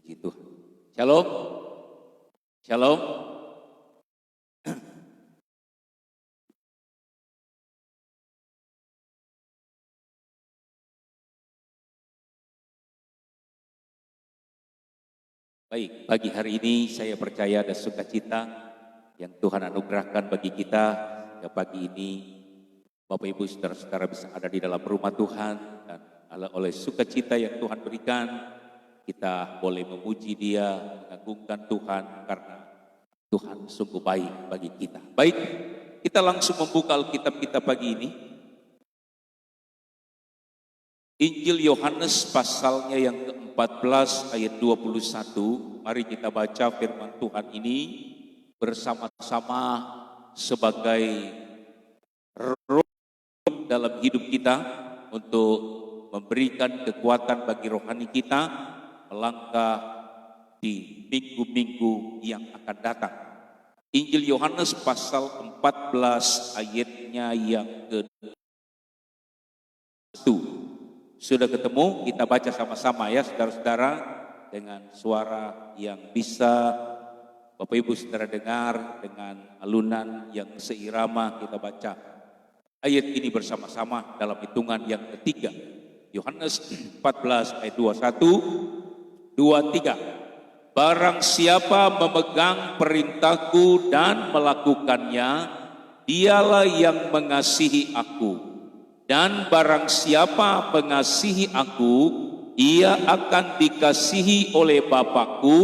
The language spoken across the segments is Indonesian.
Puji Tuhan. Shalom. Shalom. Baik, pagi hari ini saya percaya ada sukacita yang Tuhan anugerahkan bagi kita. Ya, pagi ini Bapak Ibu saudara-saudara bisa ada di dalam rumah Tuhan, dan oleh sukacita yang Tuhan berikan, kita boleh memuji Dia, mengagungkan Tuhan karena Tuhan sungguh baik bagi kita. Baik, kita langsung membuka Alkitab kita pagi ini. Injil Yohanes pasalnya yang ke-14 ayat 21. Mari kita baca firman Tuhan ini bersama-sama sebagai roh dalam hidup kita untuk memberikan kekuatan bagi rohani kita melangkah di minggu-minggu yang akan datang. Injil Yohanes pasal 14 ayatnya yang ke-1. Sudah ketemu? Kita baca sama-sama ya saudara-saudara, dengan suara yang bisa Bapak Ibu saudara dengar, dengan alunan yang seirama kita baca ayat ini bersama-sama dalam hitungan yang ketiga. Yohanes 14 ayat 21, 23. Barang siapa memegang perintahku dan melakukannya, dialah yang mengasihi aku. Dan barang siapa mengasihi aku, ia akan dikasihi oleh Bapakku,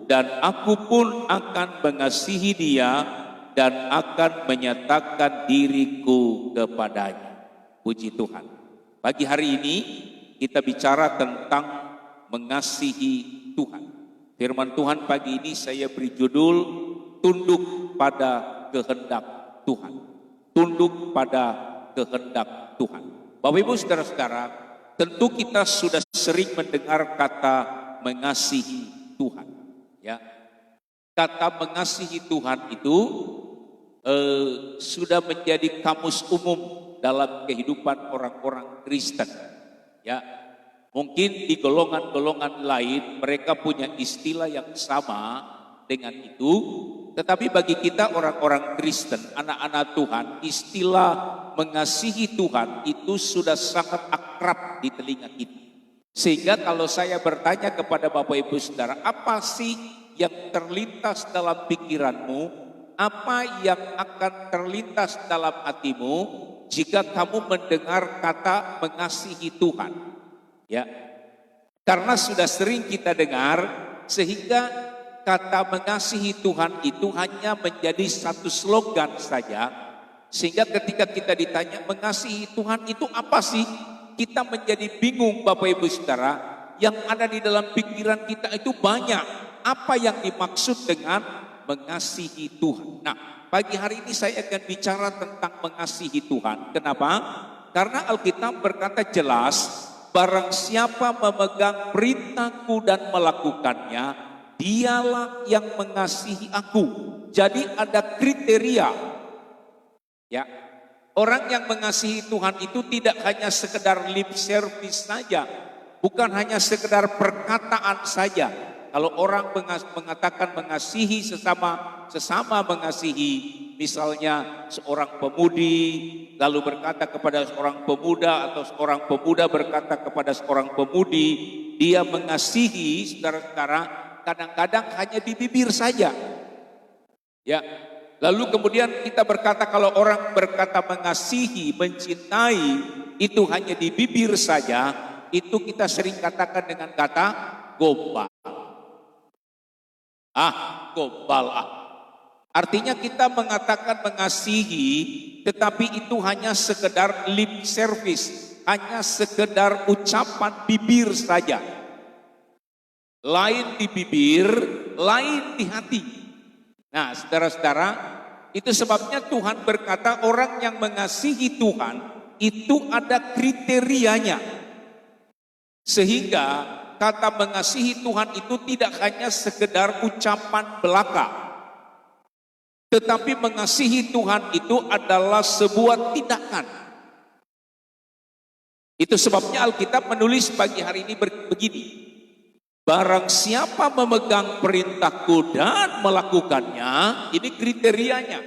dan aku pun akan mengasihi dia dan akan menyatakan diriku kepadanya. Puji Tuhan. Pagi hari ini kita bicara tentang mengasihi Tuhan. Firman Tuhan pagi ini saya beri judul tunduk pada kehendak Tuhan. Tunduk pada kehendak Tuhan. Bapak Ibu saudara-saudara, tentu kita sudah sering mendengar kata mengasihi Tuhan. Ya, kata mengasihi Tuhan itu sudah menjadi kamus umum dalam kehidupan orang-orang Kristen. Ya, mungkin di golongan-golongan lain mereka punya istilah yang sama dengan itu, tetapi bagi kita orang-orang Kristen, anak-anak Tuhan, istilah mengasihi Tuhan itu sudah sangat akrab di telinga kita. Sehingga kalau saya bertanya kepada Bapak Ibu Saudara, apa sih yang terlintas dalam pikiranmu? Apa yang akan terlintas dalam hatimu jika kamu mendengar kata mengasihi Tuhan? Ya, karena sudah sering kita dengar, sehingga kata mengasihi Tuhan itu hanya menjadi satu slogan saja. Sehingga ketika kita ditanya mengasihi Tuhan itu apa sih? Kita menjadi bingung Bapak Ibu Saudara. Yang ada di dalam pikiran kita itu banyak. Apa yang dimaksud dengan mengasihi Tuhan? Nah, pagi hari ini saya akan bicara tentang mengasihi Tuhan. Kenapa? Karena Alkitab berkata jelas, barang siapa memegang perintahku dan melakukannya, dialah yang mengasihi aku. Jadi ada kriteria. Ya, orang yang mengasihi Tuhan itu tidak hanya sekedar lip service saja, bukan hanya sekedar perkataan saja. Kalau orang mengatakan mengasihi sesama mengasihi, misalnya seorang pemudi lalu berkata kepada seorang pemuda, atau seorang pemuda berkata kepada seorang pemudi, dia mengasihi, saudara-saudara, kadang-kadang hanya di bibir saja. Ya, lalu kemudian kita berkata kalau orang berkata mengasihi, mencintai, itu hanya di bibir saja, itu kita sering katakan dengan kata gombal. Gombal. Artinya kita mengatakan mengasihi, tetapi itu hanya sekedar lip service, hanya sekedar ucapan bibir saja. Lain di bibir, lain di hati. Nah, saudara-saudara, itu sebabnya Tuhan berkata orang yang mengasihi Tuhan itu ada kriterianya. Sehingga kata mengasihi Tuhan itu tidak hanya sekedar ucapan belaka. Tetapi mengasihi Tuhan itu adalah sebuah tindakan. Itu sebabnya Alkitab menulis pagi hari ini begini. barang siapa memegang perintahku dan melakukannya, ini kriterianya.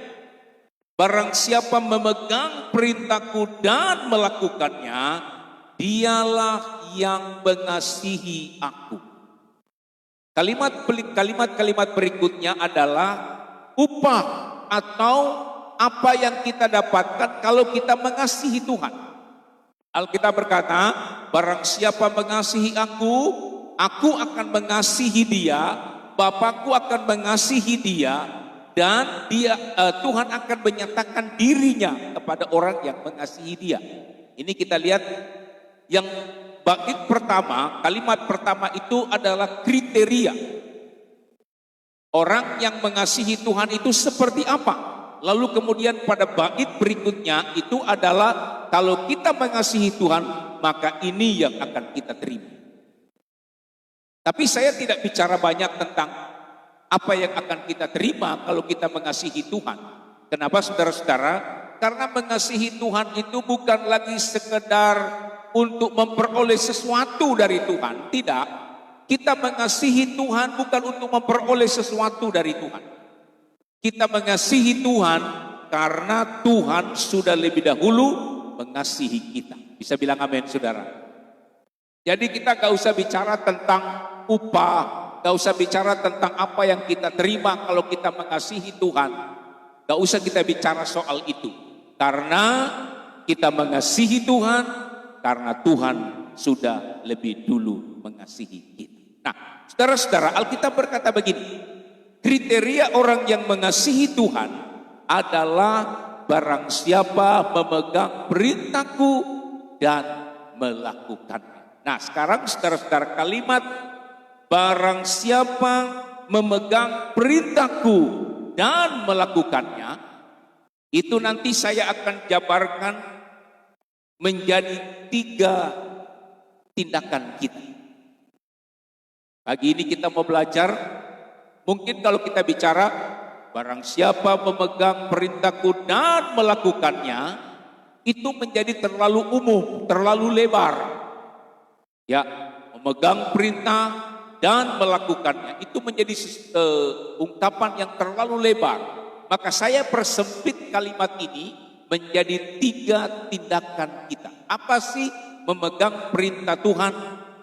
Barang siapa memegang perintahku dan melakukannya, dialah yang mengasihi aku. Kalimat-kalimat berikutnya adalah upah atau apa yang kita dapatkan kalau kita mengasihi Tuhan. Alkitab berkata, barang siapa mengasihi aku akan mengasihi dia, Bapakku akan mengasihi dia, dan Tuhan akan menyatakan dirinya kepada orang yang mengasihi dia. Ini kita lihat yang bait pertama, kalimat pertama itu adalah kriteria. Orang yang mengasihi Tuhan itu seperti apa? Lalu kemudian pada bait berikutnya itu adalah kalau kita mengasihi Tuhan, maka ini yang akan kita terima. Tapi saya tidak bicara banyak tentang apa yang akan kita terima kalau kita mengasihi Tuhan. Kenapa saudara-saudara? Karena mengasihi Tuhan itu bukan lagi sekedar untuk memperoleh sesuatu dari Tuhan. Tidak. Kita mengasihi Tuhan bukan untuk memperoleh sesuatu dari Tuhan. Kita mengasihi Tuhan karena Tuhan sudah lebih dahulu mengasihi kita. Bisa bilang amin, saudara. Jadi kita gak usah bicara tentang upah, gak usah bicara tentang apa yang kita terima kalau kita mengasihi Tuhan. Gak usah kita bicara soal itu. Karena kita mengasihi Tuhan, karena Tuhan sudah lebih dulu mengasihi kita. Nah, saudara-saudara, Alkitab berkata begini, kriteria orang yang mengasihi Tuhan adalah barang siapa memegang perintahku dan melakukannya. Nah, sekarang saudara-saudara, kalimat barang siapa memegang perintahku dan melakukannya, itu nanti saya akan jabarkan menjadi 3 tindakan kita. Pagi ini kita mau belajar, mungkin kalau kita bicara barang siapa memegang perintahku dan melakukannya, itu menjadi terlalu umum, terlalu lebar. Ya, memegang perintah dan melakukannya itu menjadi ungkapan yang terlalu lebar. Maka saya persempit kalimat ini menjadi 3 tindakan kita. Apa sih memegang perintah Tuhan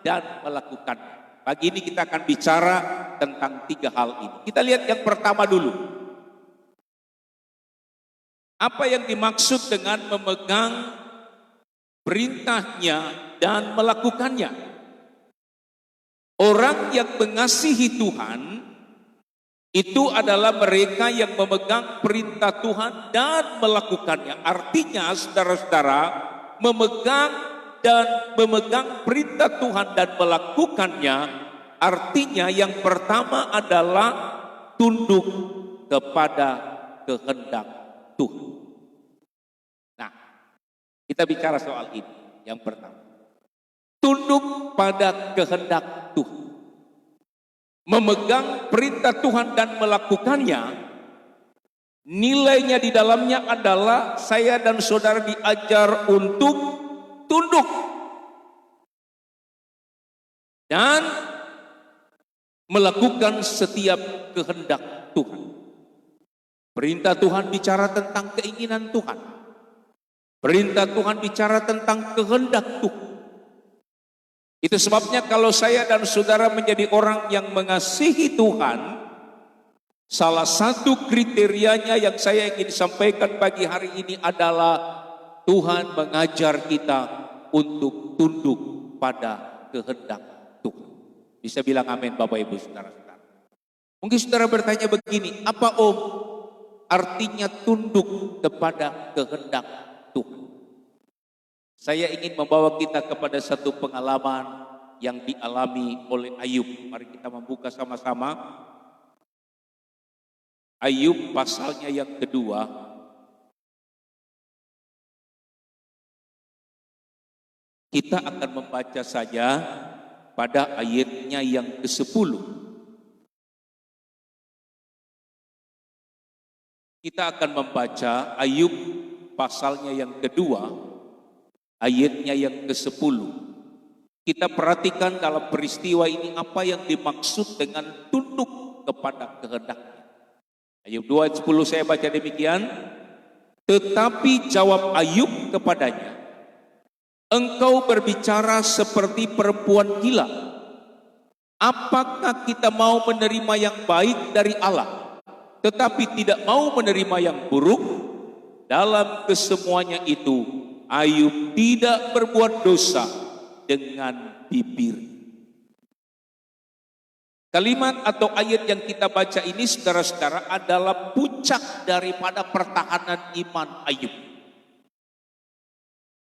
dan melakukannya? Pagi ini kita akan bicara tentang 3 hal ini. Kita lihat yang pertama dulu. Apa yang dimaksud dengan memegang perintahnya dan melakukannya? Orang yang mengasihi Tuhan itu adalah mereka yang memegang perintah Tuhan dan melakukannya. Artinya saudara-saudara, memegang perintah Tuhan dan melakukannya, artinya yang pertama adalah tunduk kepada kehendak Tuhan. Nah, kita bicara soal ini. Yang pertama, tunduk pada kehendak Tuhan. Memegang perintah Tuhan dan melakukannya, nilainya di dalamnya adalah saya dan saudara diajar untuk tunduk dan melakukan setiap kehendak Tuhan. Perintah Tuhan bicara tentang keinginan Tuhan. Perintah Tuhan bicara tentang kehendak Tuhan. Itu sebabnya kalau saya dan saudara menjadi orang yang mengasihi Tuhan, salah satu kriterianya yang saya ingin sampaikan pagi hari ini adalah Tuhan mengajar kita untuk tunduk pada kehendak Tuhan. Bisa bilang amin Bapak Ibu saudara-saudara. Mungkin saudara bertanya begini, apa Om artinya tunduk kepada kehendak Tuhan? Saya ingin membawa kita kepada satu pengalaman yang dialami oleh Ayub. Mari kita membuka sama-sama. Ayub pasalnya yang kedua. Kita akan membaca saja pada ayatnya yang ke-10. Kita akan membaca Ayub pasalnya yang kedua, ayatnya yang ke-10. Kita perhatikan dalam peristiwa ini apa yang dimaksud dengan tunduk kepada kehendaknya. Ayub 2 ayat 10 saya baca demikian. Tetapi jawab Ayub kepadanya, engkau berbicara seperti perempuan gila. Apakah kita mau menerima yang baik dari Allah, tetapi tidak mau menerima yang buruk? Dalam kesemuanya itu, Ayub tidak berbuat dosa dengan bibir. Kalimat atau ayat yang kita baca ini, saudara-saudara, adalah puncak daripada pertahanan iman Ayub.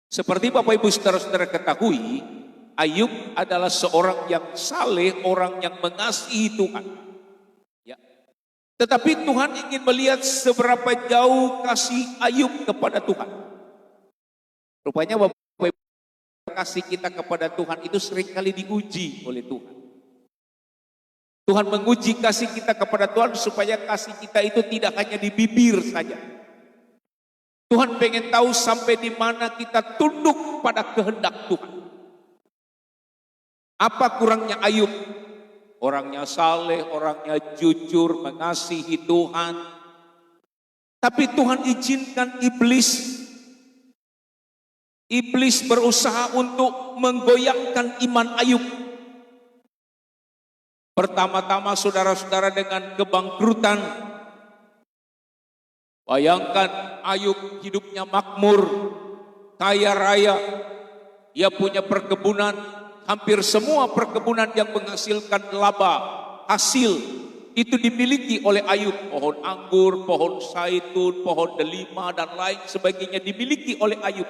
Seperti Bapak Ibu saudara-saudara ketahui, Ayub adalah seorang yang saleh, orang yang mengasihi Tuhan. Ya. Tetapi Tuhan ingin melihat seberapa jauh kasih Ayub kepada Tuhan. Rupanya Bapak Ibu, kasih kita kepada Tuhan itu seringkali diuji oleh Tuhan. Tuhan menguji kasih kita kepada Tuhan supaya kasih kita itu tidak hanya di bibir saja. Tuhan pengen tahu sampai di mana kita tunduk pada kehendak Tuhan. Apa kurangnya Ayub? Orangnya saleh, orangnya jujur, mengasihi Tuhan. Tapi Tuhan izinkan iblis berusaha untuk menggoyangkan iman Ayub. Pertama-tama saudara-saudara dengan kebangkrutan. Bayangkan Ayub hidupnya makmur, kaya raya. Dia punya perkebunan, hampir semua perkebunan yang menghasilkan laba, hasil itu dimiliki oleh Ayub. Pohon anggur, pohon zaitun, pohon delima dan lain sebagainya dimiliki oleh Ayub.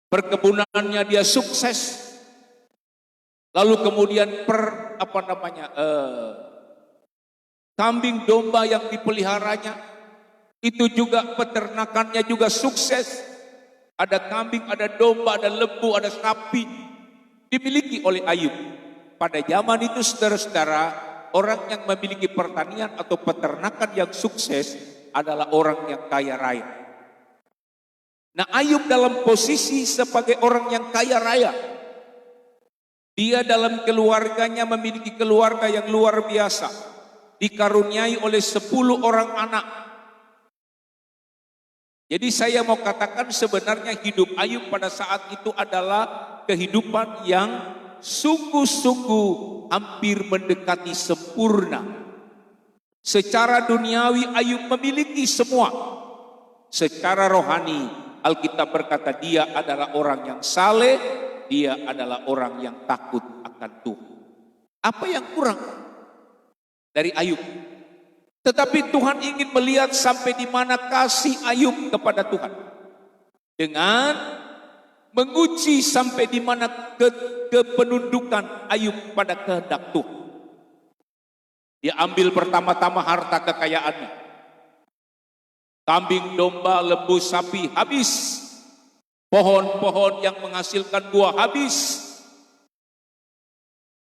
Perkebunannya dia sukses. Lalu kemudian kambing domba yang dipeliharanya itu juga peternakannya juga sukses. Ada kambing, ada domba, ada lembu, ada sapi dimiliki oleh Ayub. Pada zaman itu saudara-saudara, orang yang memiliki pertanian atau peternakan yang sukses adalah orang yang kaya raya. Nah, Ayub dalam posisi sebagai orang yang kaya raya. Dia dalam keluarganya memiliki keluarga yang luar biasa. Dikaruniai oleh 10 orang anak. Jadi saya mau katakan sebenarnya hidup Ayub pada saat itu adalah kehidupan yang sungguh-sungguh hampir mendekati sempurna. Secara duniawi Ayub memiliki semua. Secara rohani Alkitab berkata dia adalah orang yang saleh. Dia adalah orang yang takut akan Tuhan. Apa yang kurang dari Ayub? Tetapi Tuhan ingin melihat sampai di mana kasih Ayub kepada Tuhan. Dengan menguji sampai di mana kepenundukan Ayub pada kehendak Tuhan. Dia ambil pertama-tama harta kekayaannya. Kambing, domba, lembu, sapi habis. Pohon-pohon yang menghasilkan buah habis.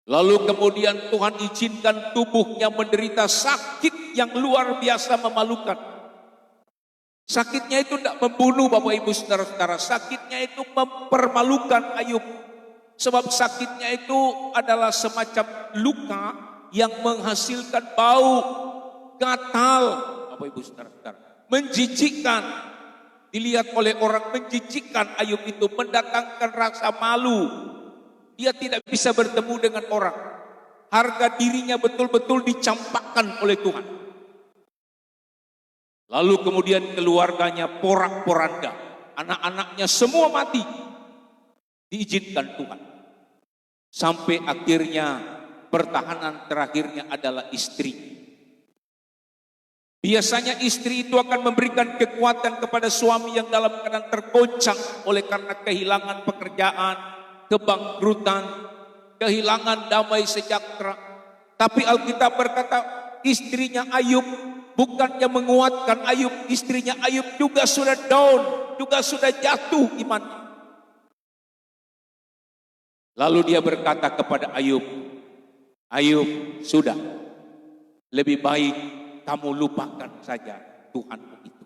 Lalu kemudian Tuhan izinkan tubuhnya menderita sakit yang luar biasa memalukan. Sakitnya itu tidak membunuh Bapak Ibu saudara-saudara. Sakitnya itu mempermalukan Ayub. Sebab sakitnya itu adalah semacam luka yang menghasilkan bau, gatal Bapak Ibu saudara-saudara. Menjijikkan. Dilihat oleh orang, menjijikkan. Ayub itu mendatangkan rasa malu. Dia tidak bisa bertemu dengan orang. Harga dirinya betul-betul dicampakkan oleh Tuhan. Lalu kemudian keluarganya porak-poranda. Anak-anaknya semua mati. Diizinkan Tuhan. Sampai akhirnya pertahanan terakhirnya adalah istri. Biasanya istri itu akan memberikan kekuatan kepada suami yang dalam keadaan tergoncang oleh karena kehilangan pekerjaan, kebangkrutan, kehilangan damai sejahtera. Tapi Alkitab berkata istrinya Ayub bukannya menguatkan Ayub, istrinya Ayub juga sudah down, juga sudah jatuh imannya. Lalu dia berkata kepada Ayub, Ayub, sudah, lebih baik kamu lupakan saja Tuhanmu itu.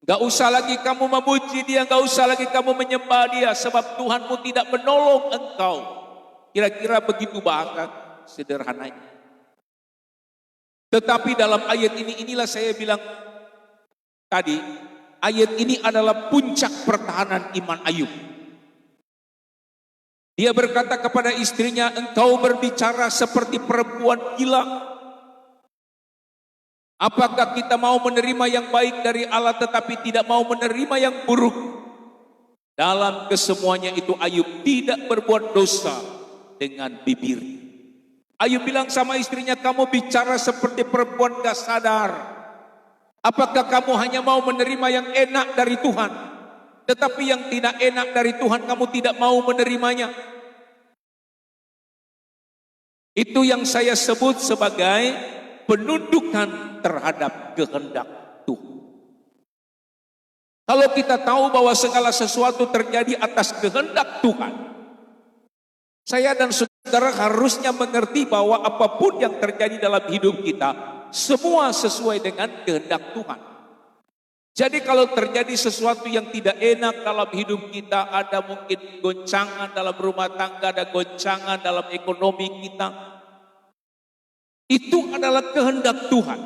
Gak usah lagi kamu memuji dia, gak usah lagi kamu menyembah dia, sebab Tuhanmu tidak menolong engkau. Kira-kira begitu bahasa sederhananya. Tetapi dalam ayat ini, inilah saya bilang tadi, ayat ini adalah puncak pertahanan iman Ayub. Dia berkata kepada istrinya, engkau berbicara seperti perempuan gila. Apakah kita mau menerima yang baik dari Allah tetapi tidak mau menerima yang buruk? Dalam kesemuanya itu Ayub tidak berbuat dosa dengan bibir. Ayub bilang sama istrinya, kamu bicara seperti perempuan gak sadar. Apakah kamu hanya mau menerima yang enak dari Tuhan, tetapi yang tidak enak dari Tuhan kamu tidak mau menerimanya? Itu yang saya sebut sebagai penundukan terhadap kehendak Tuhan. Kalau kita tahu bahwa segala sesuatu terjadi atas kehendak Tuhan, saya dan saudara harusnya mengerti bahwa apapun yang terjadi dalam hidup kita, semua sesuai dengan kehendak Tuhan. Jadi kalau terjadi sesuatu yang tidak enak dalam hidup kita, ada mungkin goncangan dalam rumah tangga, ada goncangan dalam ekonomi kita, itu adalah kehendak Tuhan.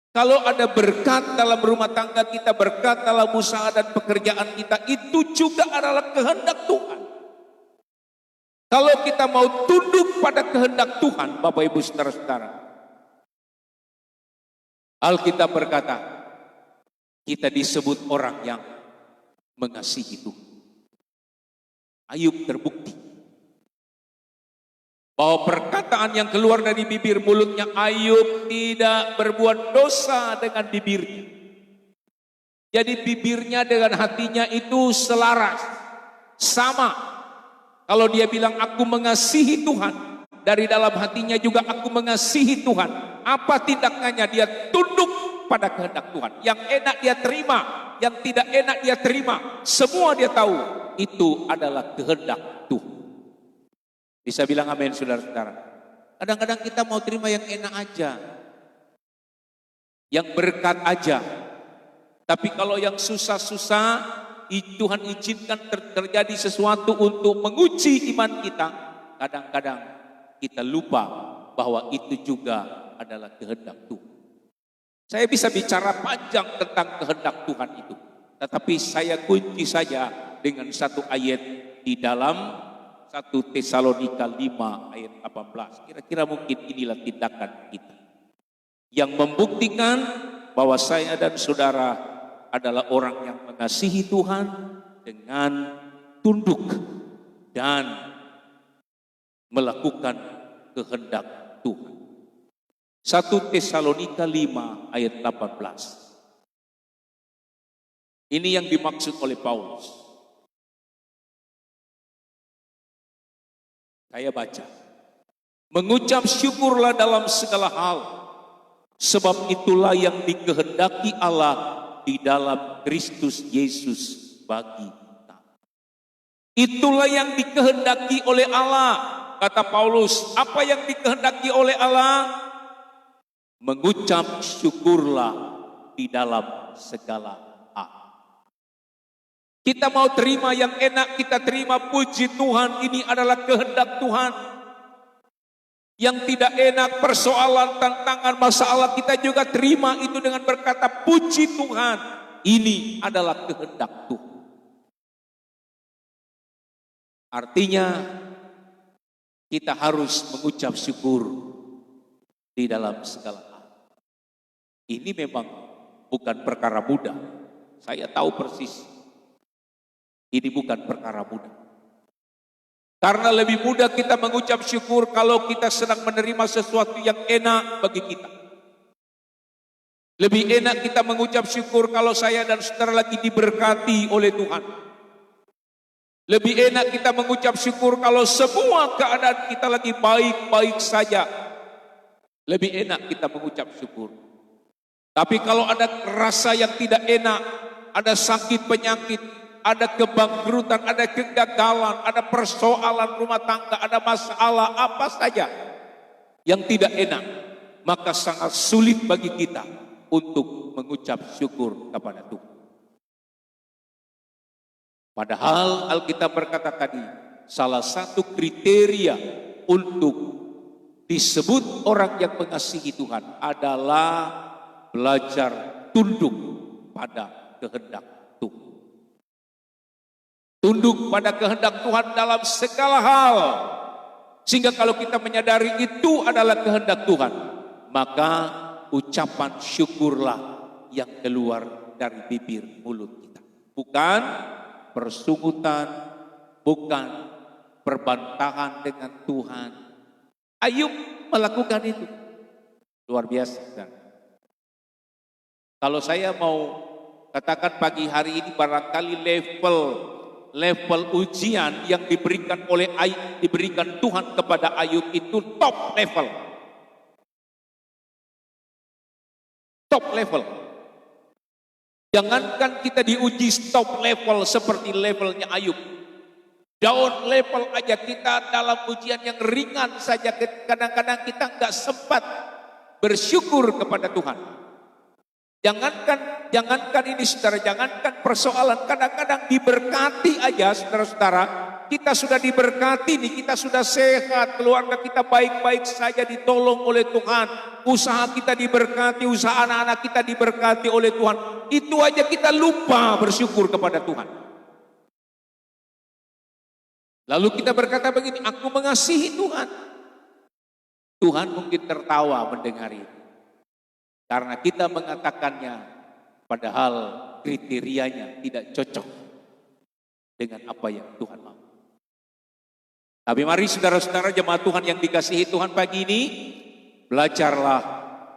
Kalau ada berkat dalam rumah tangga kita, berkat dalam usaha dan pekerjaan kita, itu juga adalah kehendak Tuhan. Kalau kita mau tunduk pada kehendak Tuhan, Bapak Ibu saudara-saudara, Alkitab berkata, kita disebut orang yang mengasihi Tuhan. Ayub terbukti bahwa perkataan yang keluar dari bibir mulutnya Ayub tidak berbuat dosa dengan bibirnya. Jadi bibirnya dengan hatinya itu selaras, sama. Kalau dia bilang aku mengasihi Tuhan, dari dalam hatinya juga aku mengasihi Tuhan. Apa tindakannya? Dia tunduk pada kehendak Tuhan. Yang enak dia terima, yang tidak enak dia terima. Semua dia tahu itu adalah kehendak Tuhan. Bisa bilang amin saudara-saudara. Kadang-kadang kita mau terima yang enak aja, yang berkat aja. Tapi kalau yang susah-susah, Tuhan izinkan terjadi sesuatu untuk menguji iman kita. Kadang-kadang kita lupa bahwa itu juga adalah kehendak Tuhan. Saya bisa bicara panjang tentang kehendak Tuhan itu, tetapi saya kunci saja dengan satu ayat di dalam 1 Tesalonika 5 ayat 18. Kira-kira mungkin inilah tindakan kita yang membuktikan bahwa saya dan saudara adalah orang yang mengasihi Tuhan dengan tunduk dan melakukan kehendak Tuhan. 1 Tesalonika 5 ayat 18. Ini yang dimaksud oleh Paulus. Saya baca. Mengucap syukurlah dalam segala hal, sebab itulah yang dikehendaki Allah di dalam Kristus Yesus bagi kita. Itulah yang dikehendaki oleh Allah, kata Paulus. Apa yang dikehendaki oleh Allah? Mengucap syukurlah di dalam segala hal. Kita mau terima yang enak, kita terima, puji Tuhan, ini adalah kehendak Tuhan. Yang tidak enak, persoalan, tantangan, masalah, kita juga terima itu dengan berkata puji Tuhan, ini adalah kehendak Tuhan. Artinya kita harus mengucap syukur di dalam segala hal. Ini memang bukan perkara mudah. Saya tahu persis. Ini bukan perkara mudah. Karena lebih mudah kita mengucap syukur kalau kita sedang menerima sesuatu yang enak bagi kita. Lebih enak kita mengucap syukur kalau saya dan saudara lagi diberkati oleh Tuhan. Lebih enak kita mengucap syukur kalau semua keadaan kita lagi baik-baik saja. Lebih enak kita mengucap syukur. Tapi kalau ada rasa yang tidak enak, ada sakit penyakit, ada kebangkrutan, ada kegagalan, ada persoalan rumah tangga, ada masalah apa saja yang tidak enak, maka sangat sulit bagi kita untuk mengucap syukur kepada Tuhan. Padahal Alkitab berkata tadi, salah satu kriteria untuk disebut orang yang mengasihi Tuhan adalah belajar tunduk pada kehendak Tuhan. Tunduk pada kehendak Tuhan dalam segala hal. Sehingga kalau kita menyadari itu adalah kehendak Tuhan, maka ucapan syukurlah yang keluar dari bibir mulut kita. Bukan persungutan, bukan perbantahan dengan Tuhan. Ayub melakukan itu. Luar biasa. Kalau saya mau katakan pagi hari ini barangkali level ujian yang diberikan oleh Ayub, diberikan Tuhan kepada Ayub itu top level. Top level. Jangankan kita diuji top level seperti levelnya Ayub. Down level aja kita dalam ujian yang ringan saja. Kadang-kadang kita nggak sempat bersyukur kepada Tuhan. Jangankan ini saudara, jangankan persoalan, kadang-kadang diberkati aja saudara-saudara. Kita sudah diberkati nih, kita sudah sehat, keluarga kita baik-baik saja ditolong oleh Tuhan. Usaha kita diberkati, usaha anak-anak kita diberkati oleh Tuhan. Itu aja kita lupa bersyukur kepada Tuhan. Lalu kita berkata begini, aku mengasihi Tuhan. Tuhan mungkin tertawa mendengar itu. Karena kita mengatakannya, padahal kriterianya tidak cocok dengan apa yang Tuhan mau. Tapi mari saudara-saudara jemaat Tuhan yang dikasihi Tuhan pagi ini, belajarlah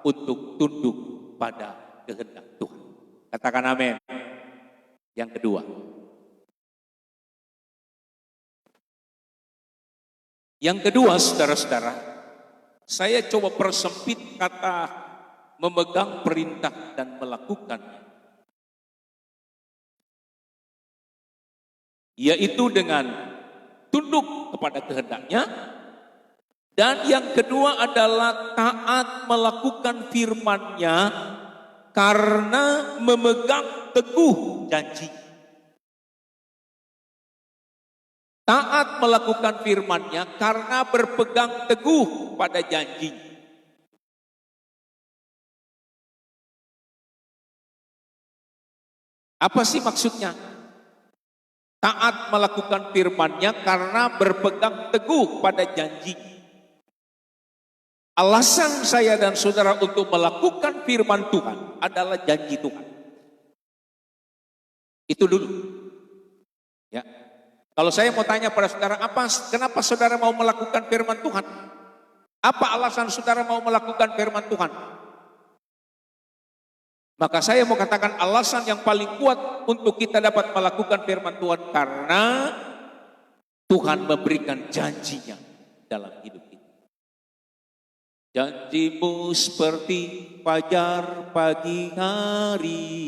untuk tunduk pada kehendak Tuhan. Katakan amin. Yang kedua. Yang kedua saudara-saudara, saya coba persempit kata memegang perintah dan melakukannya. Yaitu dengan tunduk kepada kehendaknya. Dan yang kedua adalah taat melakukan firman-Nya karena memegang teguh janji. Taat melakukan firman-Nya karena berpegang teguh pada janji. Apa sih maksudnya? Taat melakukan firman-Nya karena berpegang teguh pada janji. Alasan saya dan saudara untuk melakukan firman Tuhan adalah janji Tuhan. Itu dulu. Ya. Kalau saya mau tanya pada saudara, kenapa saudara mau melakukan firman Tuhan? Apa alasan saudara mau melakukan firman Tuhan? Maka saya mau katakan alasan yang paling kuat untuk kita dapat melakukan firman Tuhan karena Tuhan memberikan janjinya dalam hidup kita. Janjimu seperti fajar pagi hari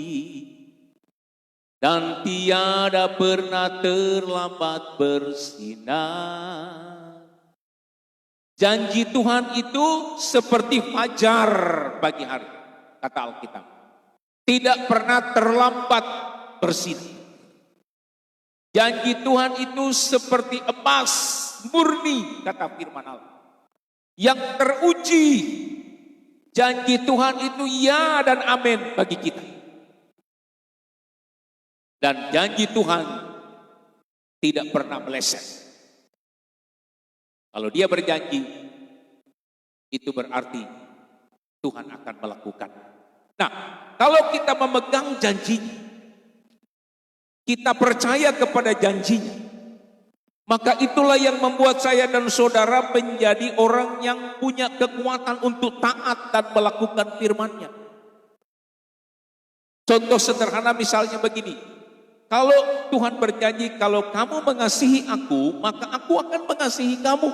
dan tiada pernah terlambat bersinar. Janji Tuhan itu seperti fajar pagi hari, kata Alkitab. Tidak pernah terlambat bersinar. Janji Tuhan itu seperti emas murni, kata firman Allah. Yang teruji. Janji Tuhan itu ya dan amin bagi kita. Dan janji Tuhan tidak pernah meleset. Kalau dia berjanji, itu berarti Tuhan akan melakukan. Nah, kalau kita memegang janjinya, kita percaya kepada janjinya, maka itulah yang membuat saya dan saudara menjadi orang yang punya kekuatan untuk taat dan melakukan firman-Nya. Contoh sederhana misalnya begini, kalau Tuhan berjanji, kalau kamu mengasihi aku, maka aku akan mengasihi kamu.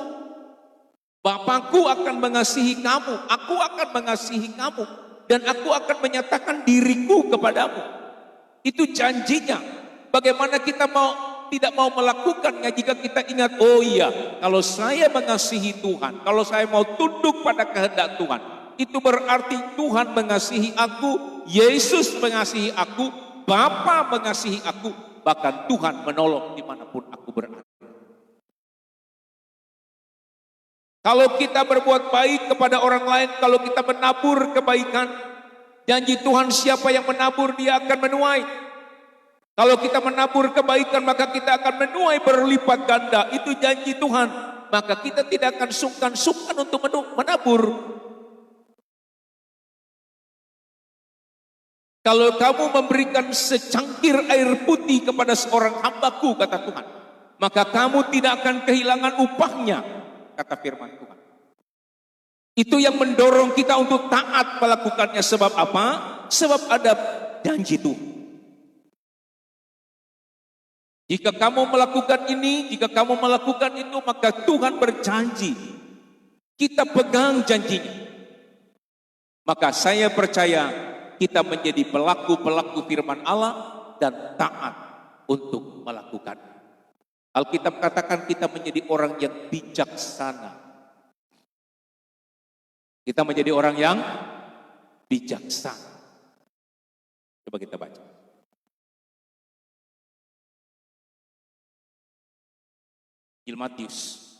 Bapakku akan mengasihi kamu, aku akan mengasihi kamu. Dan aku akan menyatakan diriku kepadamu. Itu janjinya. Bagaimana kita mau tidak mau melakukannya jika kita ingat, oh iya, kalau saya mengasihi Tuhan, kalau saya mau tunduk pada kehendak Tuhan, itu berarti Tuhan mengasihi aku, Yesus mengasihi aku, Bapa mengasihi aku, bahkan Tuhan menolong dimanapun aku berada. Kalau kita berbuat baik kepada orang lain, kalau kita menabur kebaikan, janji Tuhan siapa yang menabur dia akan menuai. Kalau kita menabur kebaikan maka kita akan menuai berlipat ganda. Itu janji Tuhan. Maka kita tidak akan sungkan-sungkan untuk menabur. Kalau kamu memberikan secangkir air putih kepada seorang hambaku, kata Tuhan, maka kamu tidak akan kehilangan upahnya, kata firman Tuhan. Itu yang mendorong kita untuk taat melakukannya. Sebab apa? Sebab ada janji Tuhan. Jika kamu melakukan ini, jika kamu melakukan itu, maka Tuhan berjanji. Kita pegang janjinya. Maka saya percaya kita menjadi pelaku-pelaku firman Allah dan taat untuk melakukan. Alkitab katakan kita menjadi orang yang bijaksana. Kita menjadi orang yang bijaksana. Coba kita baca. Injil Matius.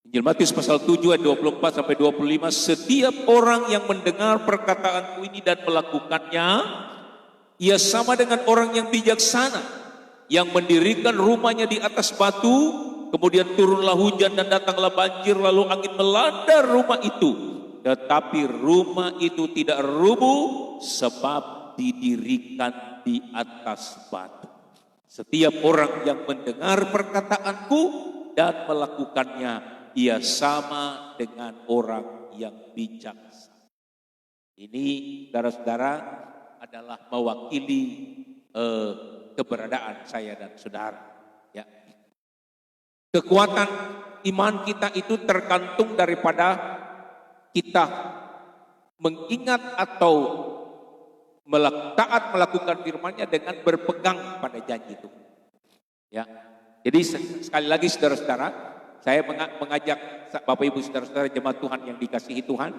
Injil Matius pasal 7 ayat 24 sampai 25. Setiap orang yang mendengar perkataanku ini dan melakukannya, ia sama dengan orang yang bijaksana, yang mendirikan rumahnya di atas batu, kemudian turunlah hujan dan datanglah banjir, lalu angin melanda rumah itu. Tetapi rumah itu tidak rubuh sebab didirikan di atas batu. Setiap orang yang mendengar perkataanku dan melakukannya, ia sama dengan orang yang bijaksana. Ini saudara-saudara adalah mewakili keberadaan saya dan saudara. Ya. Kekuatan iman kita itu tergantung daripada kita mengingat atau taat melakukan firman-Nya dengan berpegang pada janji itu. Ya. Jadi sekali lagi saudara-saudara, saya mengajak Bapak Ibu saudara-saudara jemaat Tuhan yang dikasihi Tuhan,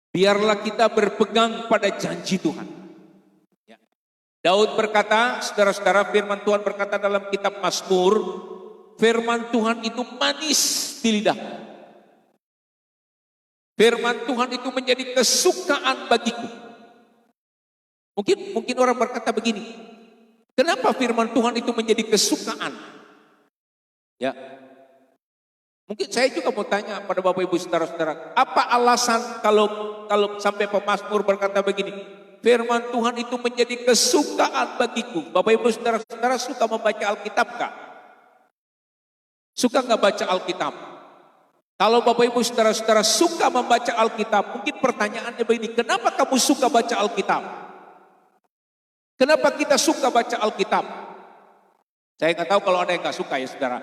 biarlah kita berpegang pada janji Tuhan. Ya. Daud berkata, saudara-saudara, firman Tuhan berkata dalam kitab Mazmur, firman Tuhan itu manis di lidah. Firman Tuhan itu menjadi kesukaan bagiku. Mungkin orang berkata begini, kenapa firman Tuhan itu menjadi kesukaan? Ya, mungkin saya juga mau tanya pada Bapak Ibu saudara-saudara, apa alasan kalau sampai pemazmur berkata begini, firman Tuhan itu menjadi kesukaan bagiku. Bapak Ibu saudara-saudara suka membaca Alkitab kah? Suka nggak baca Alkitab? Kalau Bapak Ibu saudara-saudara suka membaca Alkitab, mungkin pertanyaannya begini, kenapa kamu suka baca Alkitab? Kenapa kita suka baca Alkitab? Saya nggak tahu kalau ada yang nggak suka ya saudara.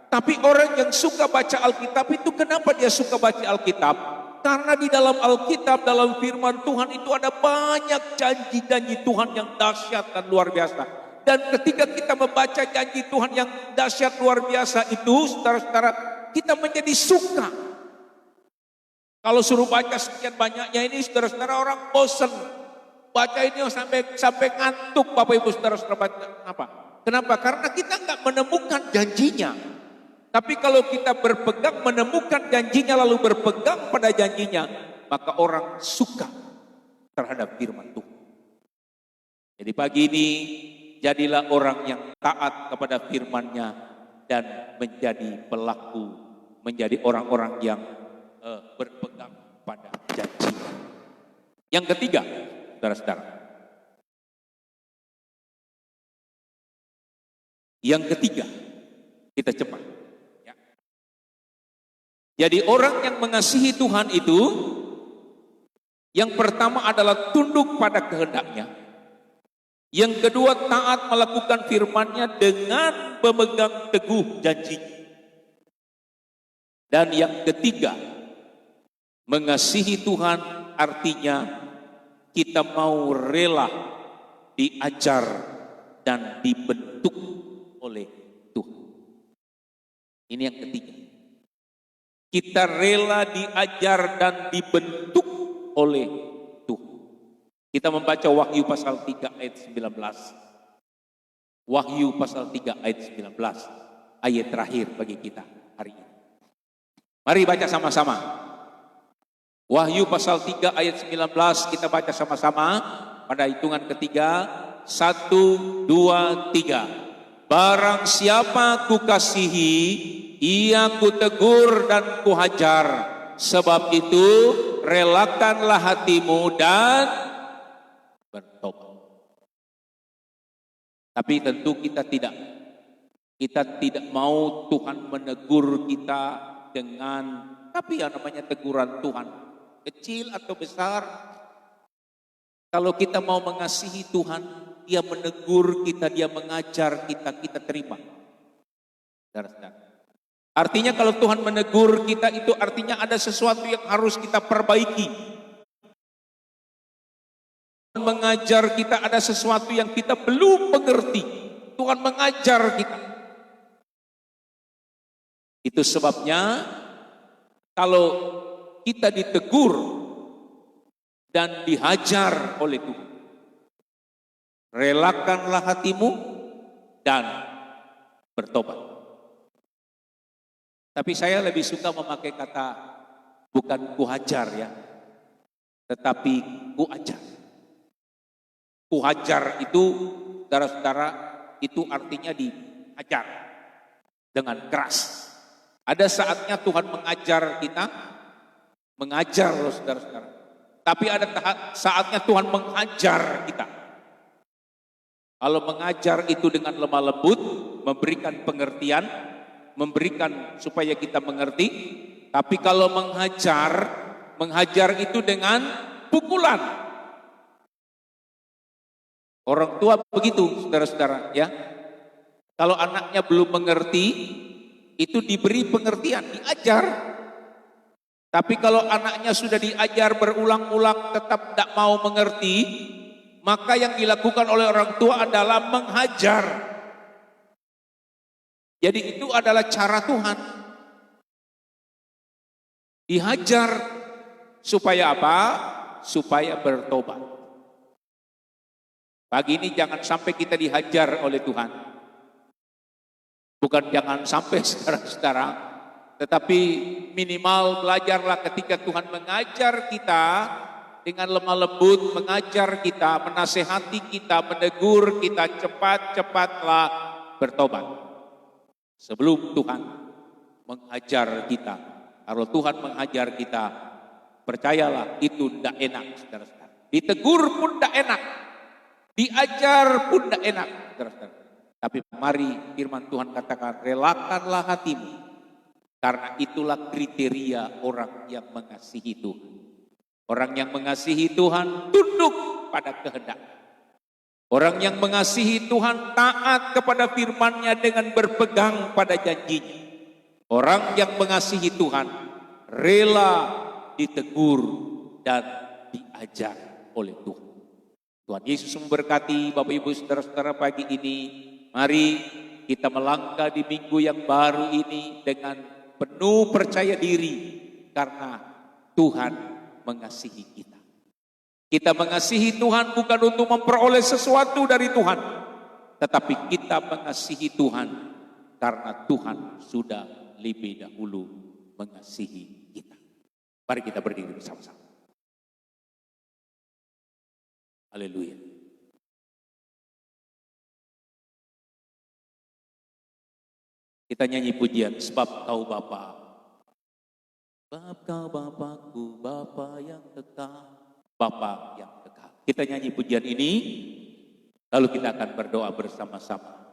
Tapi orang yang suka baca Alkitab itu kenapa dia suka baca Alkitab? Karena di dalam Alkitab, dalam firman Tuhan itu ada banyak janji-janji Tuhan yang dahsyat dan luar biasa. Dan ketika kita membaca janji Tuhan yang dahsyat luar biasa itu, saudara-saudara, kita menjadi suka. Kalau suruh baca sekian banyaknya ini, saudara-saudara, orang bosan. Baca ini sampai ngantuk, Bapak Ibu saudara-saudara baca apa? Kenapa? Karena kita nggak menemukan janjinya. Tapi kalau kita berpegang menemukan janjinya lalu berpegang pada janjinya, maka orang suka terhadap firman Tuhan. Jadi pagi ini jadilah orang yang taat kepada firman-Nya dan menjadi pelaku, menjadi orang-orang yang berpegang pada janji. Yang ketiga, saudara-saudara. Yang ketiga, kita cepat. Ya. Jadi orang yang mengasihi Tuhan itu, yang pertama adalah tunduk pada kehendak-Nya. Yang kedua, taat melakukan firman-Nya dengan memegang teguh janji. Dan yang ketiga, mengasihi Tuhan artinya kita mau rela diajar dan dibentuk oleh Tuhan. Ini yang ketiga. Kita rela diajar dan dibentuk oleh Tuhan. Kita membaca Wahyu pasal 3 ayat 19. Wahyu pasal 3 ayat 19. Ayat terakhir bagi kita hari ini. Mari baca sama-sama. Wahyu pasal 3 ayat 19 kita baca sama-sama pada hitungan ketiga. 1, 2, 3. Barang siapa kukasihi, ia kutegur dan kuhajar. Sebab itu relakanlah hatimu dan bertobat. Tapi tentu kita tidak mau Tuhan menegur kita dengan, tapi yang namanya teguran Tuhan, kecil atau besar. Kalau kita mau mengasihi Tuhan, Dia menegur kita, Dia mengajar kita, kita terima. Artinya kalau Tuhan menegur kita itu artinya ada sesuatu yang harus kita perbaiki. Mengajar kita ada sesuatu yang kita belum mengerti. Tuhan mengajar kita. Itu sebabnya kalau kita ditegur dan dihajar oleh Tuhan, relakanlah hatimu dan bertobat. Tapi saya lebih suka memakai kata bukan kuhajar ya, tetapi kuajar. Kuhajar itu, saudara-saudara, itu artinya dihajar dengan keras. Ada saatnya Tuhan mengajar kita, mengajar loh saudara-saudara. Tapi ada saatnya Tuhan menghajar kita. Kalau mengajar itu dengan lemah lembut, memberikan pengertian, memberikan supaya kita mengerti. Tapi kalau menghajar itu dengan pukulan. Orang tua begitu, saudara-saudara, ya. Kalau anaknya belum mengerti, itu diberi pengertian, diajar. Tapi kalau anaknya sudah diajar berulang-ulang tetap tidak mau mengerti, maka yang dilakukan oleh orang tua adalah menghajar. Jadi itu adalah cara Tuhan. Dihajar supaya apa? Supaya bertobat. Pagi ini jangan sampai kita dihajar oleh Tuhan. Bukan jangan sampai saudara-saudara, tetapi minimal belajarlah ketika Tuhan mengajar kita dengan lemah lembut, mengajar kita, menasehati kita, menegur kita, cepat-cepatlah bertobat. Sebelum Tuhan mengajar kita, kalau Tuhan mengajar kita, percayalah itu tidak enak, saudara-saudara. Ditegur pun tidak enak. Diajar pun tidak enak. Tapi mari firman Tuhan katakan, relakanlah hatimu. Karena itulah kriteria orang yang mengasihi Tuhan. Orang yang mengasihi Tuhan tunduk pada kehendak. Orang yang mengasihi Tuhan taat kepada firman-Nya dengan berpegang pada janjinya. Orang yang mengasihi Tuhan rela ditegur dan diajar oleh Tuhan. Tuhan Yesus memberkati Bapak Ibu saudara-saudara pagi ini. Mari kita melangkah di minggu yang baru ini dengan penuh percaya diri karena Tuhan mengasihi kita. Kita mengasihi Tuhan bukan untuk memperoleh sesuatu dari Tuhan, tetapi kita mengasihi Tuhan karena Tuhan sudah lebih dahulu mengasihi kita. Mari kita berdiri bersama-sama. Haleluya. Kita nyanyi pujian sebab Kau Bapa. Sebab Kau Bapakku, Bapa yang kekal, Bapa yang kekal. Kita nyanyi pujian ini, lalu kita akan berdoa bersama-sama.